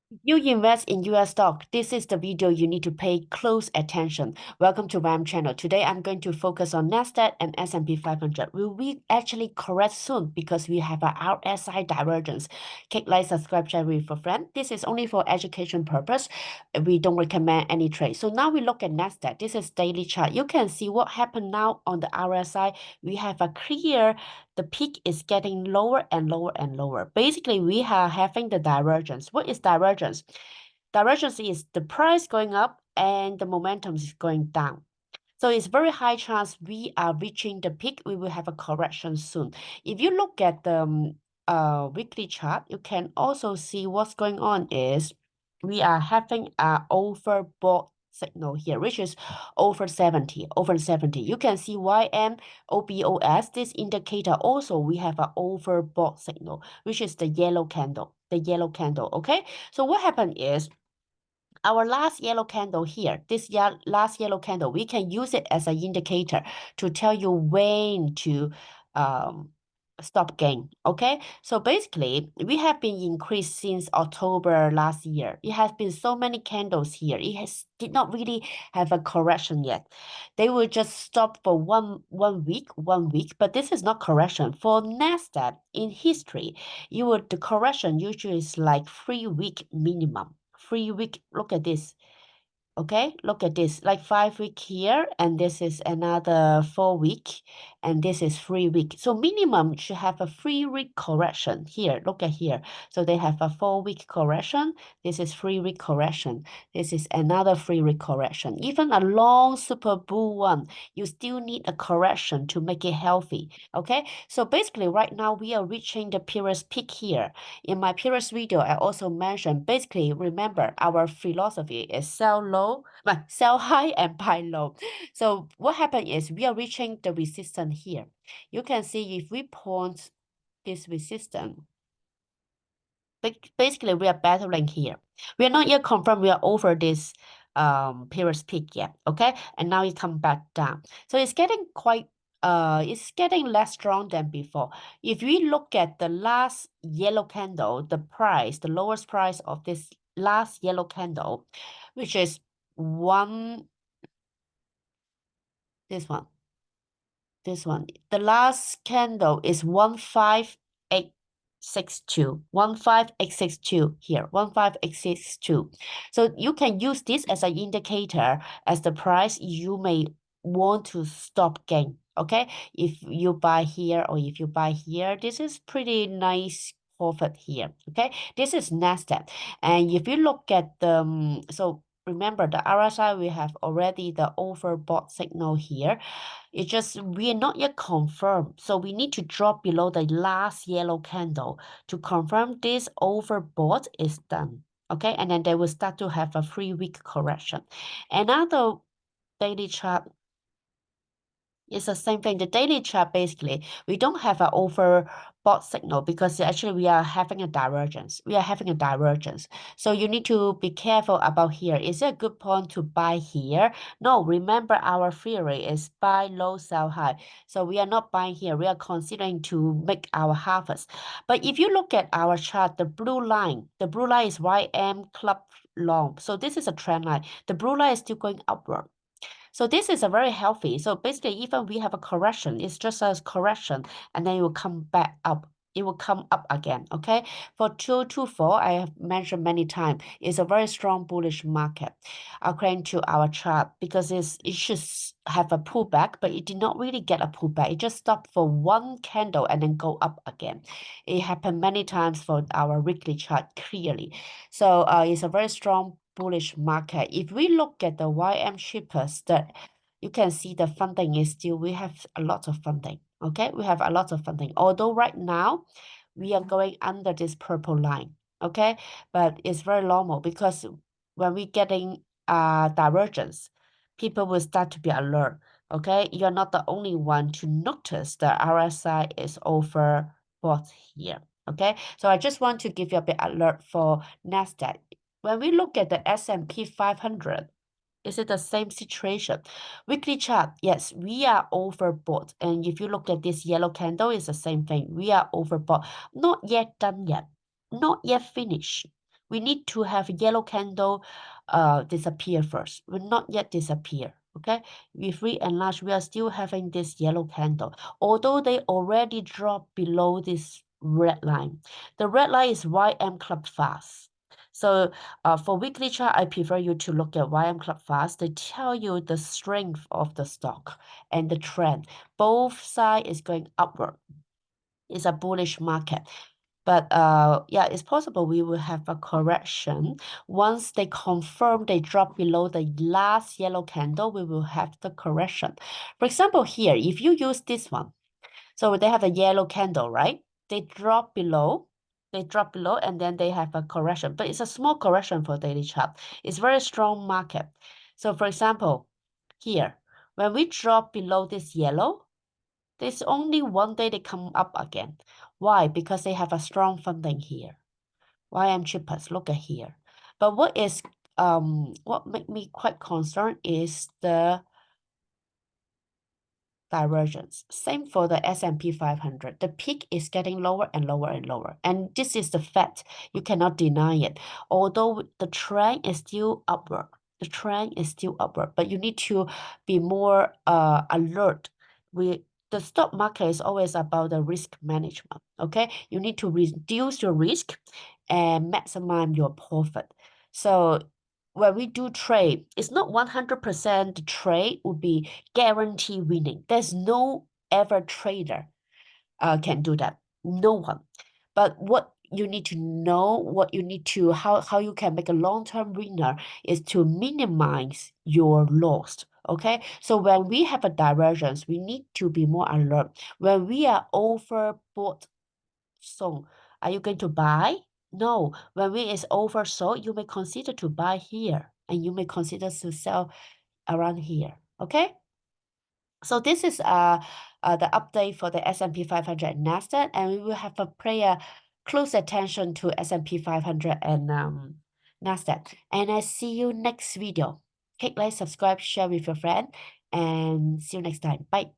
You invest in US stock. This is the video you need to pay close attention. Welcome to ymchannel. Today I'm going to focus on Nasdaq and S&P 500. Will we actually correct soon because we have a RSI divergence? Click like, subscribe, share with a friend. This is only for education purpose. We don't recommend any trade. So now we look at Nasdaq. This is daily chart. You can see what happened now on the RSI. We have a clear the peak is getting lower and lower and lower. Basically, we are having the divergence. What is divergence? Divergence is the price going up and the momentum is going down. So it's very high chance we are reaching the peak. We will have a correction soon. If you look at the weekly chart, you can also see what's going on is we are having a overbought signal here, which is over 70, over 70. You can see YMOBOS, this indicator also we have an overbought signal, which is the yellow candle, okay? So what happened is our last yellow candle here, this last yellow candle, we can use it as an indicator to tell you when to stop gain. Okay, so basically we have been increased since October last year. It has been so many candles here. It has did not really have a correction yet. They will just stop for one week, but this is not correction. For Nasdaq in history, the correction usually is like 3 week minimum. 3 week, look at this. Okay, look at this, like 5 week here, and this is another 4 week, and this is 3 week. So minimum should have a 3 week correction here. Look at here. So they have a 4 week correction. This is 3 week correction. This is another 3 week correction. Even a long super bull one, you still need a correction to make it healthy. Okay, so basically right now we are reaching the previous peak here. In my previous video, I also mentioned, basically, remember, our philosophy is sell low, sell high and buy low. So what happened is we are reaching the resistance here. You can see if we point this resistance, basically we are battling here. We are not yet confirmed we are over this period peak yet, okay? And now it come back down. So it's getting less strong than before. If we look at the last yellow candle, the lowest price of this last yellow candle, which is this one, this one. The last candle is 15862. 15862 here. 15862. So you can use this as an indicator as the price you may want to stop gain. Okay. If you buy here or if you buy here, this is pretty nice profit here. Okay. This is Nasdaq. And if you look at the so remember the RSI, we have already the overbought signal here. It's just we are not yet confirmed. So we need to drop below the last yellow candle to confirm this overbought is done. Okay, and then they will start to have a 3 week correction. Another daily chart it's the same thing. The daily chart, basically, we don't have an overbought signal because actually we are having a divergence. We are having a divergence. So you need to be careful about here. Is it a good point to buy here? No, remember our theory is buy low, sell high. So we are not buying here. We are considering to make our harvest. But if you look at our chart, the blue line is YM club long. So this is a trend line. The blue line is still going upward. So this is a very healthy. So basically, even we have a correction, it's just a correction, and then it will come back up. It will come up again. Okay. For 224, I have mentioned many times, it's a very strong bullish market according to our chart because it should have a pullback, but it did not really get a pullback. It just stopped for one candle and then go up again. It happened many times for our weekly chart clearly. So it's a very strong bullish market. If we look at the YM shippers, that you can see the funding is still, we have a lot of funding. Okay, we have a lot of funding. Although right now we are going under this purple line. Okay, but it's very normal because when we getting divergence, people will start to be alert. Okay, you're not the only one to notice the RSI is overbought here. Okay, so I just want to give you a bit alert for Nasdaq. When we look at the S&P 500, is it the same situation? Weekly chart, yes, we are overbought. And if you look at this yellow candle, it's the same thing. We are overbought. Not yet done yet. Not yet finished. We need to have yellow candle disappear first. Will not yet disappear. Okay, if we enlarge, we are still having this yellow candle, although they already dropped below this red line. The red line is YM Club Fast. So for weekly chart, I prefer you to look at YM Club Fast. They tell you the strength of the stock and the trend. Both side is going upward. It's a bullish market. But yeah, it's possible we will have a correction. Once they confirm they drop below the last yellow candle, we will have the correction. For example, here, if you use this one, so they have a yellow candle, right? They drop below, and then they have a correction. But it's a small correction for daily chart. It's very strong market. So for example, here, when we drop below this yellow, there's only one day they come up again. Why? Because they have a strong funding here. Why I'm cheapest? Look at here. But what make me quite concerned is the divergence. Same for the S&P 500. The peak is getting lower and lower and lower. And this is the fact. You cannot deny it. Although the trend is still upward. The trend is still upward. But you need to be more alert. The stock market is always about the risk management. Okay? You need to reduce your risk and maximize your profit. So when we do trade, it's not 100% the trade will be guarantee winning. There's no ever trader can do that. No one. But what you need to know, how you can make a long-term winner is to minimize your loss. Okay, so when we have a divergence, we need to be more alert. When we are overbought, so are you going to buy? No. When it is oversold, you may consider to buy here and you may consider to sell around here. Okay? So this is the update for the S&P 500 and Nasdaq, and we will have a close attention to S&P 500 and Nasdaq. And I see you next video. Click like, subscribe, share with your friend, and see you next time. Bye.